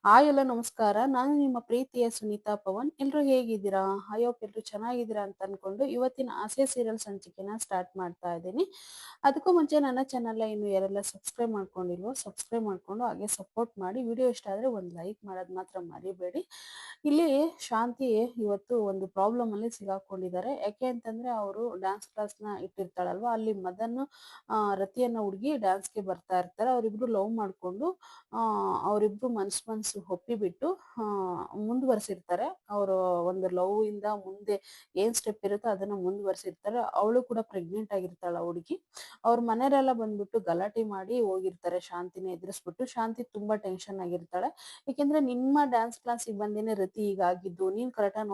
Hi ಎಲ್ಲ ನಮಸ್ಕಾರ. ನಾನು ನಿಮ್ಮ ಪ್ರೀತಿಯ ಸುನೀತಾ ಪವನ್. ಎಲ್ರು ಹೇಗಿದ್ದೀರಾ? ಐ ಹೋಪ್ ಎಲ್ರು ಚೆನ್ನಾಗಿದ್ದೀರಾ ಅಂತ ಅನ್ಕೊಂಡು ಇವತ್ತಿನ ಆಸೆ ಸೀರಿಯಲ್ ಸಂಚಿಕೆನ ಸ್ಟಾರ್ಟ್ ಮಾಡ್ತಾ ಇದ್ದೀನಿ. ಅದಕ್ಕೂ ಮುಂಚೆ ನನ್ನ ಚಾನಲ್ನ ಇನ್ನು ಯಾರೆಲ್ಲ ಸಬ್ಸ್ಕ್ರೈಬ್ ಮಾಡ್ಕೊಂಡಿಲ್ವೋ ಸಬ್ಸ್ಕ್ರೈಬ್ ಮಾಡ್ಕೊಂಡು ಹಾಗೆ ಸಪೋರ್ಟ್ ಮಾಡಿ. ವಿಡಿಯೋ ಇಷ್ಟ ಆದರೆ ಒಂದು ಲೈಕ್ ಮಾಡೋದು ಮಾತ್ರ ಮರಿಬೇಡಿ. ಇಲ್ಲಿ ಶಾಂತಿ ಇವತ್ತು ಒಂದು ಪ್ರಾಬ್ಲಮ್ ಅಲ್ಲಿ ಸಿಗಾಕೊಂಡಿದ್ದಾರೆ. ಯಾಕೆ ಅಂತಂದ್ರೆ ಅವರು ಡ್ಯಾನ್ಸ್ ಕ್ಲಾಸ್ನ ಇಟ್ಟಿರ್ತಾಳಲ್ವಾ, ಅಲ್ಲಿ ಮದನ್ ರತಿಯನ್ನ ಹುಡುಗಿ ಡ್ಯಾನ್ಸ್ಗೆ ಬರ್ತಾ ಇರ್ತಾರೆ. ಅವರಿಬ್ರು ಲವ್ ಮಾಡ್ಕೊಂಡು ಅವರಿಬ್ರು ಮನ್ಸು ಒಪ್ಪಿಬಿಟ್ಟು ಮುಂದುವರೆಸಿರ್ತಾರೆ. ಅವರು ಒಂದು ಲವ್ ಇಂದ ಮುಂದೆ ಏನ್ ಸ್ಟೆಪ್ ಇರುತ್ತೋ ಅದನ್ನ ಮುಂದುವರೆಸಿರ್ತಾರೆ. ಅವಳು ಕೂಡ ಪ್ರೆಗ್ನೆಂಟ್ ಆಗಿರ್ತಾಳ ಹುಡುಗಿ. ಅವ್ರ ಮನೆಯವರೆಲ್ಲ ಬಂದ್ಬಿಟ್ಟು ಗಲಾಟೆ ಮಾಡಿ ಹೋಗಿರ್ತಾರೆ ಶಾಂತಿನ ಎದುರಿಸ್ಬಿಟ್ಟು. ಶಾಂತಿ ತುಂಬಾ ಟೆನ್ಷನ್ ಆಗಿರ್ತಾಳೆ. ಯಾಕೆಂದ್ರೆ ನಿಮ್ಮ ಡ್ಯಾನ್ಸ್ ಕ್ಲಾಸಿಗೆ ಬಂದೇನೆ ರತಿ ಹೀಗಾಗಿದ್ದು, ನೀನ್ ಕರೆಕ್ಟಾಗಿ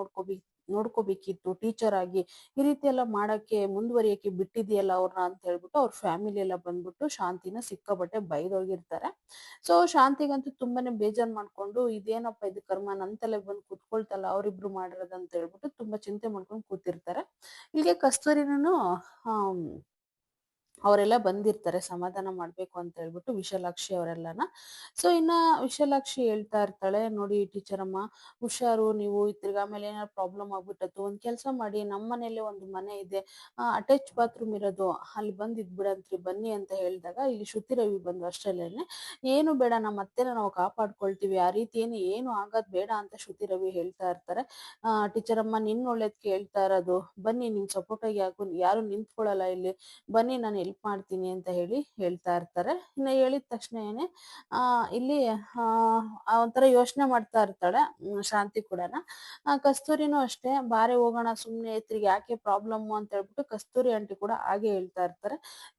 ನೋಡ್ಕೋಬೇಕಿತ್ತು ಟೀಚರ್ ಆಗಿ, ಈ ರೀತಿ ಎಲ್ಲ ಮಾಡಕ್ಕೆ ಮುಂದುವರಿಯಕ್ಕೆ ಬಿಟ್ಟಿದೆಯಲ್ಲ ಅವ್ರನ್ನ ಅಂತ ಹೇಳ್ಬಿಟ್ಟು ಅವ್ರ ಫ್ಯಾಮಿಲಿ ಎಲ್ಲ ಬಂದ್ಬಿಟ್ಟು ಶಾಂತಿನ ಸಿಕ್ಕಾಪಟ್ಟೆ ಬೈದೋಗಿರ್ತಾರೆ. ಸೊ ಶಾಂತಿಗಂತೂ ತುಂಬಾನೇ ಬೇಜಾರ್ ಮಾಡ್ಕೊಂಡು, ಇದೇನಪ್ಪ ಇದು ಕರ್ಮ ನನ್ ತಲೆಗ್ ಬಂದು ಕುತ್ಕೊಳ್ತಲ್ಲ ಅವ್ರಿಬ್ರು ಮಾಡಿರೋದು ಅಂತ ಹೇಳ್ಬಿಟ್ಟು ತುಂಬಾ ಚಿಂತೆ ಮಾಡ್ಕೊಂಡು ಕೂತಿರ್ತಾರೆ. ಇಲ್ಲಿಗೆ ಕಸ್ತೂರಿನೂ ಅವರೆಲ್ಲ ಬಂದಿರ್ತಾರೆ ಸಮಾಧಾನ ಮಾಡ್ಬೇಕು ಅಂತ ಹೇಳ್ಬಿಟ್ಟು, ವಿಶಾಲಾಕ್ಷಿ ಅವರೆಲ್ಲನ. ಸೊ ಇನ್ನ ವಿಶಾಲಾಕ್ಷಿ ಹೇಳ್ತಾ ಇರ್ತಾಳೆ, ನೋಡಿ ಟೀಚರ್ ಅಮ್ಮ, ಹುಷಾರು ನೀವು, ತಿರ್ಗಾ ಮೇಲೆ ಏನಾದ್ರು ಪ್ರಾಬ್ಲಮ್ ಆಗ್ಬಿಟ್ಟತ್ತು, ಒಂದ್ ಕೆಲಸ ಮಾಡಿ, ನಮ್ಮ ಮನೇಲಿ ಒಂದು ಮನೆ ಇದೆ, ಅಟ್ಯಾಚ್ ಬಾತ್ರೂಮ್ ಇರೋದು, ಅಲ್ಲಿ ಬಂದ್ ಇದ್ಬಿಡಂತ್ರಿ ಬನ್ನಿ ಅಂತ ಹೇಳಿದಾಗ ಇಲ್ಲಿ ಶ್ರುತಿ ರವಿ ಬಂದು ಅಷ್ಟರಲ್ಲೇನೆ, ಏನು ಬೇಡ ನಮ್ಮ ಅತ್ತೆನ ನಾವು ಕಾಪಾಡ್ಕೊಳ್ತೀವಿ, ಆ ರೀತಿ ಏನು ಆಗೋದ್ ಬೇಡ ಅಂತ ಶ್ರುತಿ ರವಿ ಹೇಳ್ತಾ ಇರ್ತಾರೆ. ಟೀಚರ್ ಅಮ್ಮ ನಿನ್ ಒಳ್ಳೇದಕ್ಕೆ ಹೇಳ್ತಾ ಇರೋದು, ಬನ್ನಿ ನಿಮ್ ಸಪೋರ್ಟ್ ಆಗಿ ಯಾರು ನಿಂತ್ಕೊಳ್ಳಲ್ಲ ಇಲ್ಲಿ, ಬನ್ನಿ ನಾನು ಹೆಲ್ಪ್ ಮಾಡ್ತೀನಿ ಅಂತ ಹೇಳ್ತಾ ಇರ್ತಾರೆ. ಇನ್ನು ಹೇಳಿದ ತಕ್ಷಣ ಇಲ್ಲಿ ಒಂಥರ ಯೋಚನೆ ಮಾಡ್ತಾ ಇರ್ತಾಳೆ ಶಾಂತಿ ಕೂಡನ. ಕಸ್ತೂರಿನೂ ಅಷ್ಟೇ, ಬಾರೆ ಹೋಗೋಣ ಸುಮ್ನೆ ತಿರ್ಗಿ ಯಾಕೆ ಪ್ರಾಬ್ಲಮ್ ಅಂತ ಹೇಳ್ಬಿಟ್ಟು ಕಸ್ತೂರಿ ಆಂಟಿ ಕೂಡ ಹಾಗೆ ಹೇಳ್ತಾ ಇರ್ತಾರೆ.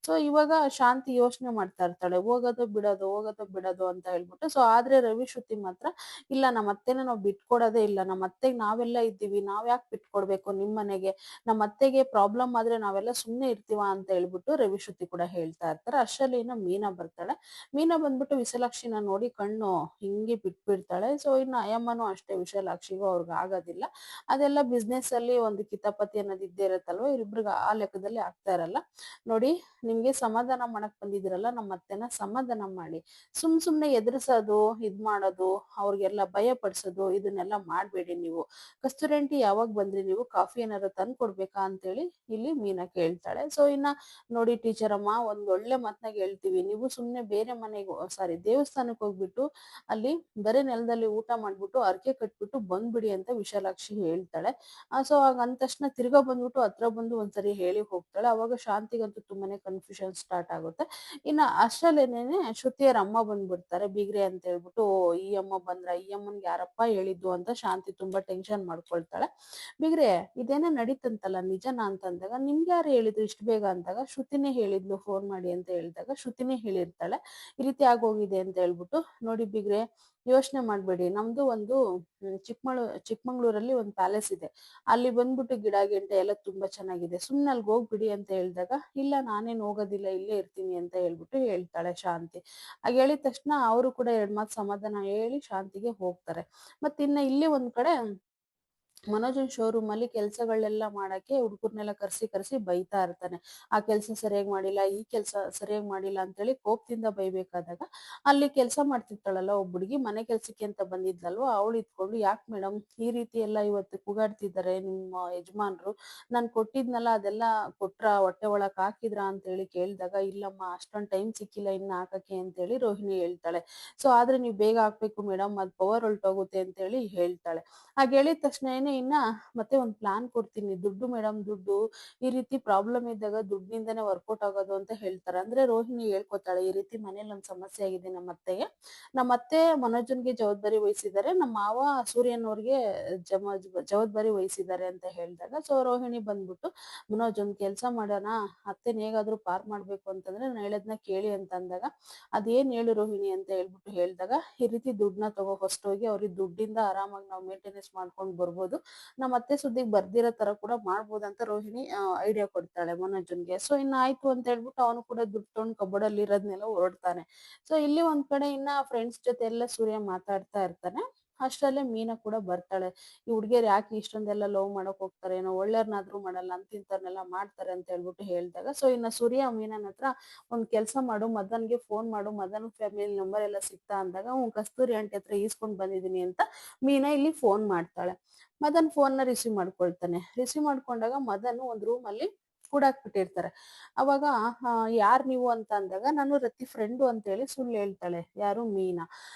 ಸೊ ಇವಾಗ ಶಾಂತಿ ಯೋಚನೆ ಮಾಡ್ತಾ ಇರ್ತಾಳೆ, ಹೋಗೋದು ಬಿಡೋದು ಅಂತ ಹೇಳ್ಬಿಟ್ಟು. ಸೊ ಆದ್ರೆ ರವಿ ಶ್ರುತಿ ಮಾತ್ರ, ಇಲ್ಲ ನಮ್ಮ ಅತ್ತೆನ ನಾವು ಬಿಟ್ಕೊಡೋದೇ ಇಲ್ಲ, ನಮ್ಮ ಅತ್ತೆಗೆ ನಾವೆಲ್ಲ ಇದ್ದೀವಿ, ನಾವ್ ಯಾಕೆ ಬಿಟ್ಕೊಡ್ಬೇಕು ನಿಮ್ ಮನೆಗೆ, ನಮ್ಮ ಅತ್ತೆಗೆ ಪ್ರಾಬ್ಲಮ್ ಆದ್ರೆ ನಾವೆಲ್ಲ ಸುಮ್ನೆ ಇರ್ತೀವ ಅಂತ ಹೇಳ್ಬಿಟ್ಟು ರವಿ ಶ್ರುತಿ ಕೂಡ ಹೇಳ್ತಾ ಇರ್ತಾರೆ. ಅಷ್ಟರಲ್ಲಿ ಮೀನಾ ಬರ್ತಾಳೆ. ಮೀನಾ ಬಂದ್ಬಿಟ್ಟು ವಿಶಾಲಾಕ್ಷಿನ ನೋಡಿ ಕಣ್ಣು ಹಿಂಗೆ ಬಿಟ್ಬಿಡ್ತಾಳೆ. ಸೊ ಇನ್ನು ಅಯ್ಯಮ್ಮನೂ ಅಷ್ಟೇ, ವಿಶಾಲಾಕ್ಷಿಗೂ ಅವ್ರಿಗೆ ಆಗೋದಿಲ್ಲ. ಅದೆಲ್ಲ ಬಿಸ್ನೆಸ್ ಅಲ್ಲಿ ಒಂದು ಕಿತಾಪತಿ ಅನ್ನೋದು ಇದ್ದೇ ಇರತ್ತಲ್ವ, ಇವ್ರಿಬ್ರಿಗೆ ಆ ಲೆಕ್ಕದಲ್ಲಿ ಆಗ್ತಾ ಇರಲ್ಲ. ನೋಡಿ, ನಿಮ್ಗೆ ಸಮಾಧಾನ ಮಾಡಕ್ ಬಂದಿದಿರಲ್ಲ, ನಮ್ಮ ಅತ್ತೆನ ಸಮಾಧಾನ ಮಾಡಿ, ಸುಮ್ನೆ ಎದುರಿಸೋದು, ಇದ್ ಮಾಡೋದು, ಅವ್ರಿಗೆಲ್ಲ ಭಯ ಪಡಿಸೋದು, ಇದನ್ನೆಲ್ಲ ಮಾಡ್ಬೇಡಿ ನೀವು. ಕಸ್ತೂರಿ ಆಂಟಿ ಯಾವಾಗ ಬಂದ್ರಿ ನೀವು, ಕಾಫಿ ಏನಾದ್ರು ತಂದು ಕೊಡ್ಬೇಕಾ ಅಂತೇಳಿ ಇಲ್ಲಿ ಮೀನಾ ಕೇಳ್ತಾಳೆ. ಸೊ ಇನ್ನ ನೋಡಿ ಟೀಚರ್ ಅಮ್ಮ, ಒಂದ್ ಒಳ್ಳೆ ಮಾತ್ನಾಗ ಹೇಳ್ತೀವಿ, ನೀವು ಸುಮ್ನೆ ಬೇರೆ ಮನೆಗೆ ದೇವಸ್ಥಾನಕ್ಕೆ ಹೋಗ್ಬಿಟ್ಟು ಅಲ್ಲಿ ಬರೀ ನೆಲದಲ್ಲಿ ಊಟ ಮಾಡ್ಬಿಟ್ಟು ಅರ್ಕೆ ಕಟ್ಬಿಟ್ಟು ಬಂದ್ಬಿಡಿ ಅಂತ ವಿಶಾಲಾಕ್ಷಿ ಹೇಳ್ತಾಳೆ. ಸೊ ಆಗ ಅಂದ ತಕ್ಷಣ ತಿರ್ಗಾ ಬಂದ್ಬಿಟ್ಟು ಹತ್ರ ಬಂದು ಒಂದ್ಸರಿ ಹೇಳಿ ಹೋಗ್ತಾಳೆ. ಅವಾಗ ಶಾಂತಿಗಂತೂ ತುಂಬಾನೇ ಕನ್ಫ್ಯೂಷನ್ ಸ್ಟಾರ್ಟ್ ಆಗುತ್ತೆ. ಇನ್ನ ಅಷ್ಟರಲ್ಲೇನೆ ಶ್ರುತಿಯರ ಅಮ್ಮ ಬಂದ್ಬಿಡ್ತಾರೆ, ಬೀಗ್ರೆ ಅಂತ ಹೇಳ್ಬಿಟ್ಟು. ಈ ಅಮ್ಮ ಬಂದ್ರ, ಈ ಅಮ್ಮನ್ಗೆ ಯಾರಪ್ಪ ಹೇಳಿದ್ದು ಅಂತ ಶಾಂತಿ ತುಂಬಾ ಟೆನ್ಷನ್ ಮಾಡ್ಕೊಳ್ತಾಳೆ. ಬಿಗ್ರೆ, ಇದೇನೋ ನಡೀತಂತಲ್ಲ ನಿಜನಾ ಅಂತ ಅಂದಾಗ, ನಿಮ್ಗೆ ಯಾರು ಹೇಳಿದ್ರು ಇಷ್ಟು ಬೇಗ ಅಂದಾಗ, ಶ್ರುತಿನೇ ಹೇಳಿದ್ಲು ಫೋನ್ ಮಾಡಿ ಅಂತ ಹೇಳಿದಾಗ ಶ್ರುತಿನೇ ಹೇಳಿರ್ತಾಳೆ ಈ ರೀತಿ ಆಗೋಗಿದೆ ಅಂತ ಹೇಳ್ಬಿಟ್ಟು. ನೋಡಿ ಬಿಗ್ರೆ, ಯೋಚನೆ ಮಾಡ್ಬೇಡಿ, ನಮ್ದು ಒಂದು ಚಿಕ್ಕಮಂಗ್ಳೂರಲ್ಲಿ ಒಂದು ಪ್ಯಾಲೇಸ್ ಇದೆ, ಅಲ್ಲಿ ಬಂದ್ಬಿಟ್ಟು ಗಿಡ ಗೆಂಟೆ ಎಲ್ಲ ತುಂಬಾ ಚೆನ್ನಾಗಿದೆ, ಸುಮ್ನೆ ಅಲ್ಗೆ ಹೋಗ್ಬಿಡಿ ಅಂತ ಹೇಳಿದಾಗ, ಇಲ್ಲ ನಾನೇನ್ ಹೋಗೋದಿಲ್ಲ ಇಲ್ಲೇ ಇರ್ತೀನಿ ಅಂತ ಹೇಳ್ಬಿಟ್ಟು ಹೇಳ್ತಾಳೆ ಶಾಂತಿ. ಹಾಗೆ ಹೇಳಿದ ತಕ್ಷಣ ಅವರು ಕೂಡ ಎರಡ್ ಮಾತು ಸಮಾಧಾನ ಹೇಳಿ ಶಾಂತಿಗೆ ಹೋಗ್ತಾರೆ. ಮತ್ತ ಇನ್ನ ಇಲ್ಲಿ ಒಂದ್ ಕಡೆ ಮನೋಜನ್ ಶೋರೂಮ್ ಅಲ್ಲಿ ಕೆಲ್ಸಗಳೆಲ್ಲ ಮಾಡಕ್ಕೆ ಹುಡುಗರ್ನೆಲ್ಲ ಕರ್ಸಿ ಬೈತಾ ಇರ್ತಾನೆ. ಆ ಕೆಲ್ಸ ಸರಿಯಾಗಿ ಮಾಡಿಲ್ಲ, ಈ ಕೆಲ್ಸ ಸರಿಯಾಗಿ ಮಾಡಿಲ್ಲ ಅಂತೇಳಿ ಕೋಪದಿಂದ ಬೈಬೇಕಾದಾಗ, ಅಲ್ಲಿ ಕೆಲಸ ಮಾಡ್ತಿರ್ತಾಳಲ್ಲ ಒಬ್ಬ ಹುಡುಗಿ, ಮನೆ ಕೆಲ್ಸಕ್ಕೆ ಅಂತ ಬಂದಿದ್ಲಲ್ವ, ಅವಳು ಇದ್ಕೊಂಡು, ಯಾಕೆ ಮೇಡಮ್ ಈ ರೀತಿ ಎಲ್ಲ ಇವತ್ತು ಕೂಗಾಡ್ತಿದ್ದಾರೆ ನಿಮ್ಮ ಯಜಮಾನ್ರು, ನಾನ್ ಕೊಟ್ಟಿದ್ನಲ್ಲ ಅದೆಲ್ಲ ಹೊಟ್ಟೆ ಒಳಕ್ ಹಾಕಿದ್ರ ಅಂತ ಹೇಳಿ ಕೇಳಿದಾಗ, ಇಲ್ಲಮ್ಮ ಅಷ್ಟೊಂದ್ ಟೈಮ್ ಸಿಕ್ಕಿಲ್ಲ ಇನ್ನ ಹಾಕಕ್ಕೆ ಅಂತೇಳಿ ರೋಹಿಣಿ ಹೇಳ್ತಾಳೆ. ಸೊ ಆದ್ರೆ ನೀವು ಬೇಗ ಹಾಕ್ಬೇಕು ಮೇಡಮ್, ಅದ್ ಪವರ್ ಹೊಲ್ಟೋಗುತ್ತೆ ಅಂತ ಹೇಳಿ ಹೇಳ್ತಾಳೆ. ಹಾಗೆ ಹೇಳಿದ ತಕ್ಷಣ ಇನ್ನ ಮತ್ತೆ ಒಂದ್ ಪ್ಲಾನ್ ಕೊಡ್ತೀನಿ, ದುಡ್ಡು ಮೇಡಮ್, ದುಡ್ಡು, ಈ ರೀತಿ ಪ್ರಾಬ್ಲಮ್ ಇದ್ದಾಗ ದುಡ್ಡಿಂದನೇ ವರ್ಕೌಟ್ ಆಗೋದು ಅಂತ ಹೇಳ್ತಾರೆ. ಅಂದ್ರೆ ರೋಹಿಣಿ ಹೇಳ್ಕೊತಾಳೆ, ಈ ರೀತಿ ಮನೇಲಿ ಒಂದ್ ಸಮಸ್ಯೆ ಆಗಿದೆ ನಮ್ಮ ಅತ್ತೆಗೆ, ನಮ್ಮ ಅತ್ತೆ ಮನೋಜನ್ಗೆ ಜವಾಬ್ದಾರಿ ವಹಿಸಿದ್ದಾರೆ, ನಮ್ಮ ಮಾವ ಸೂರ್ಯನ್ ಅವ್ರಿಗೆ ಜವಾಬ್ದಾರಿ ವಹಿಸಿದ್ದಾರೆ ಅಂತ ಹೇಳಿದಾಗ, ಸೊ ರೋಹಿಣಿ ಬಂದ್ಬಿಟ್ಟು, ಮನೋಜ್ ಒಂದ್ ಕೆಲ್ಸ ಮಾಡೋಣ, ಅತ್ತೆನ ಹೇಗಾದ್ರೂ ಪಾರ್ ಮಾಡ್ಬೇಕು ಅಂತಂದ್ರೆ ನಾನು ಹೇಳದ್ನ ಕೇಳಿ ಅಂತ ಅಂದಾಗ, ಅದೇನ್ ಹೇಳು ರೋಹಿಣಿ ಅಂತ ಹೇಳ್ಬಿಟ್ಟು ಹೇಳಿದಾಗ, ಈ ರೀತಿ ದುಡ್ಡನ್ನ ತಗೋ ಫಸ್ಟ್ ಹೋಗಿ, ಅವ್ರಿಗೆ ದುಡ್ಡಿಂದ ಆರಾಮಾಗಿ ನಾವು ಮೇಂಟೆನೆನ್ಸ್ ಮಾಡ್ಕೊಂಡು ಬರ್ಬೋದು, ನಮ್ಮ ಅತ್ತೆ ಸುದ್ದಿಗೆ ಬರ್ದಿರೋ ತರ ಕೂಡ ಮಾಡ್ಬೋದು ಅಂತ ರೋಹಿಣಿ ಐಡಿಯಾ ಕೊಡ್ತಾಳೆ ಮನೋಜನ್ಗೆ. ಸೊ ಇನ್ನ ಆಯ್ತು ಅಂತ ಹೇಳ್ಬಿಟ್ಟು ಅವನು ಕೂಡ ದುಡ್ಡು ತಗೊಂಡು ಕಬೋರ್ಡ್ ಅಲ್ಲಿ ಇರೋದ್ನೆಲ್ಲ ಹೊರಡ್ತಾನೆ. ಸೊ ಇಲ್ಲಿ ಒಂದ್ ಕಡೆ ಇನ್ನ ಫ್ರೆಂಡ್ಸ್ ಜೊತೆ ಎಲ್ಲ ಸೂರ್ಯ ಮಾತಾಡ್ತಾ ಇರ್ತಾನೆ. ಅಷ್ಟರಲ್ಲೇ ಮೀನಾ ಕೂಡ ಬರ್ತಾಳೆ. ಈ ಹುಡ್ಗಿಯರು ಯಾಕೆ ಇಷ್ಟೊಂದೆಲ್ಲ ಲವ್ ಮಾಡಕ್ ಹೋಗ್ತಾರೇನೋ, ಒಳ್ಳೆಯವ್ರನ್ನಾದ್ರೂ ಮಾಡಲ್ಲ ಅಂತ ಇಂಥವ್ರನ್ನೆಲ್ಲ ಮಾಡ್ತಾರೆ ಅಂತ ಹೇಳ್ಬಿಟ್ಟು ಹೇಳ್ದಾಗ, ಸೊ ಇನ್ನ ಸೂರ್ಯ ಮೀನನ್ ಹತ್ರ ಒಂದ್ ಕೆಲ್ಸ ಮಾಡು, ಮದನ್ಗೆ ಫೋನ್ ಮಾಡು, ಮದನ್ ಫ್ಯಾಮಿಲಿ ನಂಬರ್ ಎಲ್ಲ ಸಿಗ್ತಾ ಅಂದಾಗ, ಕಸ್ತೂರಿ ಆಂಟಿ ಹತ್ರ ಈಸ್ಕೊಂಡ್ ಬಂದಿದೀನಿ ಅಂತ ಮೀನಾ ಇಲ್ಲಿ ಫೋನ್ ಮಾಡ್ತಾಳೆ. ಮದನ್ ಫೋನ್ ನ ರಿಸೀವ್ ಮಾಡ್ಕೊಳ್ತಾನೆ. ರಿಸೀವ್ ಮಾಡ್ಕೊಂಡಾಗ ಮದನ್ ಒಂದ್ ರೂಮ್ ಅಲ್ಲಿ ಕೂಡಾಕ್ಬಿಟ್ಟಿರ್ತಾರೆ. ಅವಾಗ ಯಾರ್ ನೀವು ಅಂತ ಅಂದಾಗ, ನಾನು ರತಿ ಫ್ರೆಂಡು ಅಂತ ಹೇಳಿ ಸುಳ್ಳು ಹೇಳ್ತಾಳೆ. ಯಾರು? ಮೀನಾ.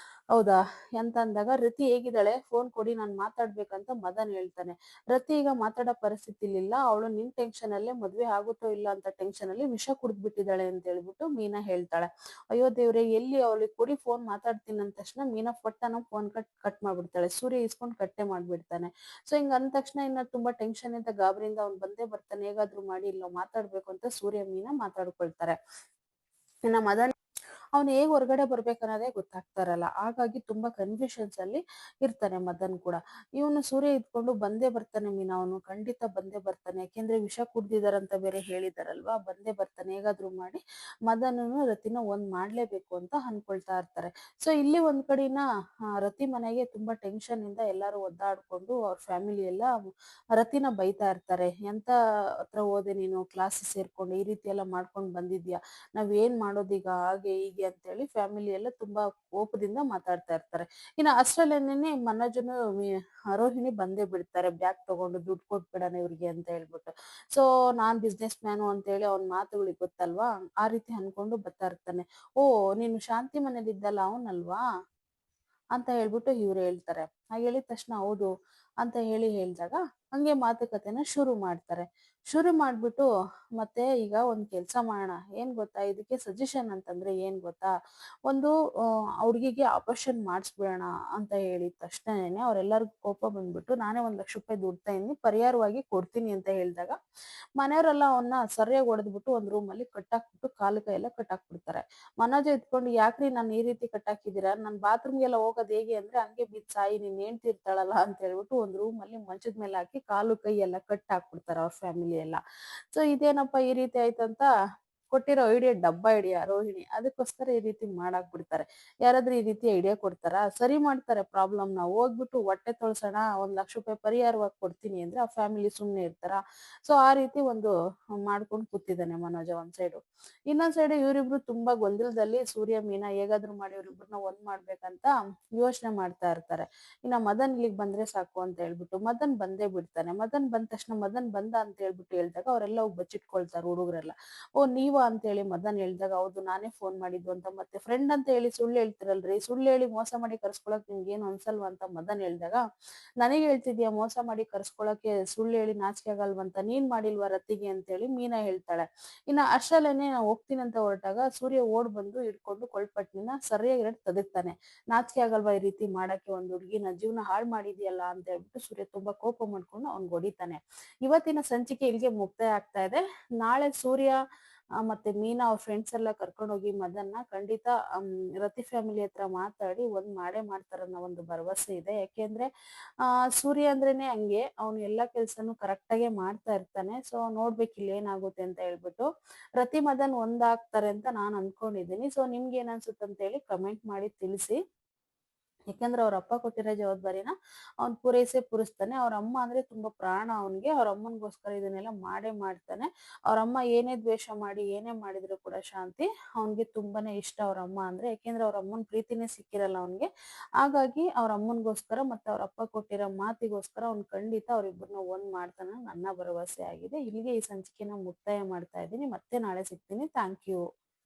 ಹೌದಾ ಅಂತ ಅಂದಾಗ, ರತಿ ಹೇಗಿದ್ದಾಳೆ, ಫೋನ್ ಕೊಡಿ ನಾನು ಮಾತಾಡ್ಬೇಕಂತ ಮದನ್ ಹೇಳ್ತಾನೆ. ರತಿ ಈಗ ಮಾತಾಡೋ ಪರಿಸ್ಥಿತಿಲಿಲ್ಲ, ಅವಳು ನಿನ್ ಟೆನ್ಷನ್ ಅಲ್ಲೇ ಮದ್ವೆ ಆಗುತ್ತೋ ಇಲ್ಲ ಅಂತ ಟೆನ್ಷನ್ ಅಲ್ಲಿ ವಿಷ ಕುಡ್ದ್ಬಿಟ್ಟಿದ್ದಾಳೆ ಅಂತ ಹೇಳ್ಬಿಟ್ಟು ಮೀನಾ ಹೇಳ್ತಾಳೆ. ಅಯ್ಯೋ ದೇವ್ರೆ, ಎಲ್ಲಿ ಅವಳಿಗೆ ಕೊಡಿ ಫೋನ್ ಮಾತಾಡ್ತೀನಿ ಅಂದ ತಕ್ಷಣ ಮೀನಾ ಫಟ್ಟನ ಫೋನ್ ಕಟ್ ಮಾಡ್ಬಿಡ್ತಾಳೆ. ಸೂರ್ಯ ಇಸ್ಕೊಂಡ್ ಕಟ್ಟೆ ಮಾಡ್ಬಿಡ್ತಾನೆ. ಸೊ ಹಿಂಗ ಅಂದ ತಕ್ಷಣ ಇನ್ನ ತುಂಬಾ ಟೆನ್ಷನ್ ಇಂದ ಗಾಬರಿಯಿಂದ ಅವ್ನ್ ಬಂದೇ ಬರ್ತಾನೆ, ಹೇಗಾದ್ರೂ ಮಾಡಿ ಇಲ್ಲ ಮಾತಾಡ್ಬೇಕು ಅಂತ ಸೂರ್ಯ ಮೀನಾ ಮಾತಾಡ್ಕೊಳ್ತಾರೆ. ಇನ್ನ ಮದನ್ ಅವ್ನು ಹೇಗ್ ಹೊರಗಡೆ ಬರ್ಬೇಕನ್ನೋದೇ ಗೊತ್ತಾಗ್ತಾ ಇರಲ್ಲ. ಹಾಗಾಗಿ ತುಂಬಾ ಕನ್ಫ್ಯೂಷನ್ಸ್ ಅಲ್ಲಿ ಇರ್ತಾನೆ ಮದನ್ ಕೂಡ. ಇವನು ಸೂರ್ಯ ಇದ್ಕೊಂಡು ಬಂದೇ ಬರ್ತಾನೆ ಮೀನಾ, ಅವನು ಖಂಡಿತ ಬಂದೇ ಬರ್ತಾನೆ, ಯಾಕೆಂದ್ರೆ ವಿಷ ಕುಡ್ದಿದಾರಂತ ಬೇರೆ ಹೇಳಿದಾರಲ್ವಾ, ಬಂದೇ ಬರ್ತಾನೆ ಹೇಗಾದ್ರೂ ಮಾಡಿ ಮದನನು ರತಿನ ಒಂದ್ ಮಾಡ್ಲೇಬೇಕು ಅಂತ ಅನ್ಕೊಳ್ತಾ ಇರ್ತಾರೆ. ಸೊ ಇಲ್ಲಿ ಒಂದ್ ಕಡೆನ ರತಿ ಮನೆಗೆ ತುಂಬಾ ಟೆನ್ಷನ್ ಇಂದ ಎಲ್ಲಾರು ಒದ್ದಾಡ್ಕೊಂಡು ಅವ್ರ ಫ್ಯಾಮಿಲಿ ಎಲ್ಲ ರತಿನ ಬೈತಾ ಇರ್ತಾರೆ. ಎಂತ ಹತ್ರ ಹೋದೆ ನೀನು, ಕ್ಲಾಸ್ ಸೇರ್ಕೊಂಡು ಈ ರೀತಿ ಎಲ್ಲ ಮಾಡ್ಕೊಂಡ್ ಬಂದಿದ್ಯಾ, ನಾವ್ ಏನ್ ಮಾಡೋದೀಗ, ಹಾಗೆ ಹೀಗೆ ಅಂತ ಹೇಳಿ ಫ್ಯಾಮಿಲಿ ಎಲ್ಲ ತುಂಬಾ ಕೋಪದಿಂದ ಮಾತಾಡ್ತಾ ಇರ್ತಾರೆ. ಇನ್ನು ಅಷ್ಟ್ರಲ್ಲೇನೆ ಮನೋಜನು ರೋಹಿಣಿ ಬಂದೇ ಬಿಡ್ತಾರೆ, ಬ್ಯಾಗ್ ತಗೊಂಡು ದುಡ್ಡು ಕೊಟ್ಬಿಡಣ ಇವ್ರಿಗೆ ಅಂತ ಹೇಳ್ಬಿಟ್ಟು. ಸೊ ನಾನ್ ಬಿಸ್ನೆಸ್ ಮ್ಯಾನು ಅಂತ ಹೇಳಿ ಅವ್ನ ಮಾತುಗಳಿಗೆ ಗೊತ್ತಲ್ವಾ, ಆ ರೀತಿ ಅನ್ಕೊಂಡು ಬರ್ತಾ ಇರ್ತಾನೆ. ಓ, ನೀನು ಶಾಂತಿ ಮನೇಲಿ ಇದ್ದಲ್ಲ ಅವನಲ್ವಾ ಅಂತ ಹೇಳ್ಬಿಟ್ಟು ಇವ್ರು ಹೇಳ್ತಾರೆ. ಹೇಳಿದ ತಕ್ಷಣ ಹೌದು ಅಂತ ಹೇಳಿದಾಗ ಹಂಗೆ ಮಾತುಕತೆನ ಶುರು ಮಾಡ್ತಾರೆ. ಶುರು ಮಾಡ್ಬಿಟ್ಟು ಮತ್ತೆ ಈಗ ಒಂದ್ ಕೆಲ್ಸ ಮಾಡೋಣ, ಏನ್ ಗೊತ್ತಾ, ಇದಕ್ಕೆ ಸಜೆಷನ್ ಅಂತಂದ್ರೆ ಏನ್ ಗೊತ್ತಾ, ಒಂದು ಹುಡ್ಗಿಗೆ ಆಪರೇಷನ್ ಮಾಡಿಸ್ಬಿಡೋಣ ಅಂತ ಹೇಳಿದ ತಕ್ಷಣನೇ ಅವ್ರೆಲ್ಲರಿಗೂ ಕೋಪ ಬಂದ್ಬಿಟ್ಟು, ನಾನೇ 1 ಲಕ್ಷ ರೂಪಾಯಿ ದುಡ್ತಾ ಇದೀನಿ, ಪರಿಹಾರವಾಗಿ ಕೊಡ್ತೀನಿ ಅಂತ ಹೇಳಿದಾಗ ಮನೆಯವರೆಲ್ಲ ಅವನ್ನ ಸರಿಯಾಗಿ ಹೊಡೆದ್ಬಿಟ್ಟು ಒಂದ್ ರೂಮ್ ಅಲ್ಲಿ ಕಟ್ಟಾಕ್ಬಿಟ್ಟು ಕಾಲು ಕೈ ಎಲ್ಲ ಕಟ್ಟಾಕ್ಬಿಡ್ತಾರೆ. ಮನೋಜ ಎತ್ಕೊಂಡು, ಯಾಕ್ರಿ ನಾನು ಈ ರೀತಿ ಕಟ್ಟಾಕಿದೀರಾ, ನನ್ ಬಾತ್ರೂಮ್ಗೆಲ್ಲ ಹೋಗೋದ್ ಹೇಗೆ ಅಂದ್ರೆ ಹಂಗೆ ಬಿದ್ದು ಸಾಯಿ, ನೀನ್ ಹೆಂಡ್ತಿರ್ತಾಳಲ್ಲ ಅಂತ ಹೇಳ್ಬಿಟ್ಟು ಒಂದ್ ರೂಮ್ ಅಲ್ಲಿ ಮಂಚದ ಮೇಲೆ ಹಾಕಿ ಕಾಲು ಕೈ ಎಲ್ಲ ಕಟ್ ಹಾಕ್ಬಿಡ್ತಾರೆ ಅವ್ರ ಫ್ಯಾಮಿಲಿ ಎಲ್ಲ. ಸೊ ಇದೇನಪ್ಪ ಈ ರೀತಿ ಆಯ್ತಂತ ಕೊಟ್ಟಿರೋ ಐಡಿಯಾ ಡಬ್ಬ ಐಡಿಯಾ ರೋಹಿಣಿ, ಅದಕ್ಕೋಸ್ಕರ ಈ ರೀತಿ ಮಾಡಾಕ್ಬಿಡ್ತಾರೆ. ಯಾರಾದ್ರೂ ಈ ರೀತಿ ಐಡಿಯಾ ಕೊಡ್ತಾರಾ? ಸರಿ ಮಾಡ್ತಾರೆ ಪ್ರಾಬ್ಲಮ್ ನ, ಹೋಗ್ಬಿಟ್ಟು ಹೊಟ್ಟೆ ತೊಳ್ಸೋಣ, 1 ಲಕ್ಷ ರೂಪಾಯಿ ಪರಿಹಾರವಾಗಿ ಕೊಡ್ತೀನಿ ಅಂದ್ರೆ ಆ ಫ್ಯಾಮಿಲಿ ಸುಮ್ನೆ ಇರ್ತಾರ? ಸೊ ಆ ರೀತಿ ಒಂದು ಮಾಡ್ಕೊಂಡು ಕೂತಿದ್ದಾನೆ ಮನೋಜ ಒಂದ್ ಸೈಡು. ಇನ್ನೊಂದ್ ಸೈಡ್ ಇವರಿಬ್ರು ತುಂಬಾ ಗೊಂದಲದಲ್ಲಿ, ಸೂರ್ಯ ಮೀನಾ ಹೇಗಾದ್ರೂ ಮಾಡಿ ಇವ್ರಿಬ್ರನ್ನ ಒಂದ್ ಮಾಡ್ಬೇಕಂತ ಯೋಚನೆ ಮಾಡ್ತಾ ಇರ್ತಾರೆ. ಇನ್ನ ಮದನ್ ಇಲ್ಲಿಗ್ ಬಂದ್ರೆ ಸಾಕು ಅಂತ ಹೇಳ್ಬಿಟ್ಟು ಮದನ್ ಬಂದೇ ಬಿಡ್ತಾನೆ. ಮದನ್ ಬಂದ ತಕ್ಷಣ ಮದನ್ ಬಂದ ಅಂತ ಹೇಳ್ಬಿಟ್ಟು ಹೇಳಿದಾಗ ಅವರೆಲ್ಲ ಹೋಗಿ ಬಚ್ಚಿಟ್ಕೊಳ್ತಾರೆ ಹುಡುಗರೆಲ್ಲ. ಓ ನೀವಾ ಅಂತ ಹೇಳಿ ಮದನ್ ಹೇಳಿದಾಗ, ಹೌದು ನಾನೇ ಫೋನ್ ಮಾಡಿದ್ದು ಅಂತ, ಮತ್ತೆ ಫ್ರೆಂಡ್ ಅಂತ ಹೇಳಿ ಸುಳ್ಳು ಹೇಳ್ತಿರಲ್ರಿ, ಸುಳ್ಳು ಹೇಳಿ ಮೋಸ ಮಾಡಿ ಕರ್ಸ್ಕೊಳಕ್ ನಿಮ್ಗೆ ಏನು ಅನ್ಸಲ್ವಾ ಅಂತ ಮದನ್ ಹೇಳಿದಾಗ, ನನಗೆ ಹೇಳ್ತಿದ್ಯಾ ಮೋಸ ಮಾಡಿ ಕರ್ಸ್ಕೊಳಕ್ಕೆ, ಸುಳ್ಳು ಹೇಳಿ ನಾಚಿಕೆ ಆಗಲ್ವಂತ, ನೀನ್ ಮಾಡಿಲ್ವಾ ರತಿಗೆ ಅಂತ ಹೇಳಿ ಮೀನಾ ಹೇಳ್ತಾಳೆ. ಇನ್ನ ಅಷ್ಟರಲ್ಲೇನೆ ನಾವು ಹೋಗ್ತೀನಿ ಅಂತ ಹೊರಟಾಗ ಸೂರ್ಯ ಓಡ್ ಬಂದು ಹಿಡ್ಕೊಂಡು ಕೊಳ್ಪಟ್ನಿನ ಸರಿಯಾಗಿ ತದಕ್ತಾನೆ. ನಾಚಿಕೆ ಆಗಲ್ವಾ ಈ ರೀತಿ ಮಾಡಕ್ಕೆ, ಒಂದ್ ಹುಡ್ಗಿನ ಜೀವನ ಹಾಳು ಮಾಡಿದ್ಯಲ್ಲ ಅಂತ ಹೇಳ್ಬಿಟ್ಟು ಸೂರ್ಯ ತುಂಬಾ ಕೋಪ ಮಾಡ್ಕೊಂಡು ಅವ್ನ್ ಹೊಡಿತಾನೆ. ಇವತ್ತಿನ ಸಂಚಿಕೆ ಇಲ್ಲಿಗೆ ಮುಕ್ತಾಯ ಆಗ್ತಾ ಇದೆ. ನಾಳೆ ಸೂರ್ಯ ಮತ್ತೆ ಮೀನಾ ಅವ್ರ ಫ್ರೆಂಡ್ಸ್ ಎಲ್ಲ ಕರ್ಕೊಂಡು ಹೋಗಿ ಮದನ್ನ ಖಂಡಿತ ರತಿ ಫ್ಯಾಮಿಲಿ ಹತ್ರ ಮಾತಾಡಿ ಒಂದ್ ಮಾಡೇ ಮಾಡ್ತಾರನ್ನೋ ಒಂದು ಭರವಸೆ ಇದೆ. ಯಾಕೆಂದ್ರೆ ಸೂರ್ಯ ಅಂದ್ರೇನೆ ಹಂಗೆ, ಅವ್ನು ಎಲ್ಲಾ ಕೆಲ್ಸನು ಕರೆಕ್ಟ್ ಆಗೇ ಮಾಡ್ತಾ ಇರ್ತಾನೆ. ಸೊ ನೋಡ್ಬೇಕು ಇಲ್ಲಿ ಏನಾಗುತ್ತೆ ಅಂತ ಹೇಳ್ಬಿಟ್ಟು. ರತಿ ಮದನ್ ಒಂದಾಗ್ತಾರೆ ಅಂತ ನಾನ್ ಅನ್ಕೊಂಡಿದೀನಿ. ಸೊ ನಿಮ್ಗೆ ಏನ್ ಅನ್ಸುತ್ತೆ ಅಂತ ಹೇಳಿ ಕಮೆಂಟ್ ಮಾಡಿ ತಿಳಿಸಿ. ಯಾಕಂದ್ರೆ ಅವ್ರ ಅಪ್ಪ ಕೊಟ್ಟಿರೋ ಜವಾಬ್ದಾರಿನ ಅವ್ನ್ ಪೂರೈಸ್ತಾನೆ. ಅವ್ರ ಅಮ್ಮ ಅಂದ್ರೆ ತುಂಬಾ ಪ್ರಾಣ ಅವನ್ಗೆ. ಅವ್ರ ಅಮ್ಮನ್ಗೋಸ್ಕರ ಇದನ್ನೆಲ್ಲ ಮಾಡೇ ಮಾಡ್ತಾನೆ. ಅವ್ರ ಅಮ್ಮ ಏನೇ ದ್ವೇಷ ಮಾಡಿ ಏನೇ ಮಾಡಿದ್ರು ಕೂಡ ಶಾಂತಿ ಅವನ್ಗೆ ತುಂಬಾನೇ ಇಷ್ಟ ಅವ್ರ ಅಮ್ಮ ಅಂದ್ರೆ. ಯಾಕೆಂದ್ರೆ ಅವ್ರ ಅಮ್ಮನ್ ಪ್ರೀತಿನೇ ಸಿಕ್ಕಿರಲ್ಲ ಅವನ್ಗೆ. ಹಾಗಾಗಿ ಅವ್ರ ಅಮ್ಮನ್ಗೋಸ್ಕರ ಮತ್ತೆ ಅವ್ರ ಅಪ್ಪ ಕೊಟ್ಟಿರೋ ಮಾತಿಗೋಸ್ಕರ ಅವ್ನ್ ಖಂಡಿತ ಅವ್ರಿಬ್ಬರನ್ನ ಒಂದ್ ಮಾಡ್ತಾನ, ನನ್ನ ಭರವಸೆ ಆಗಿದೆ. ಇಲ್ಲಿಗೆ ಈ ಸಂಚಿಕೆನ ಮುಕ್ತಾಯ ಮಾಡ್ತಾ ಇದ್ದೀನಿ. ಮತ್ತೆ ನಾಳೆ ಸಿಗ್ತೀನಿ. Thank you.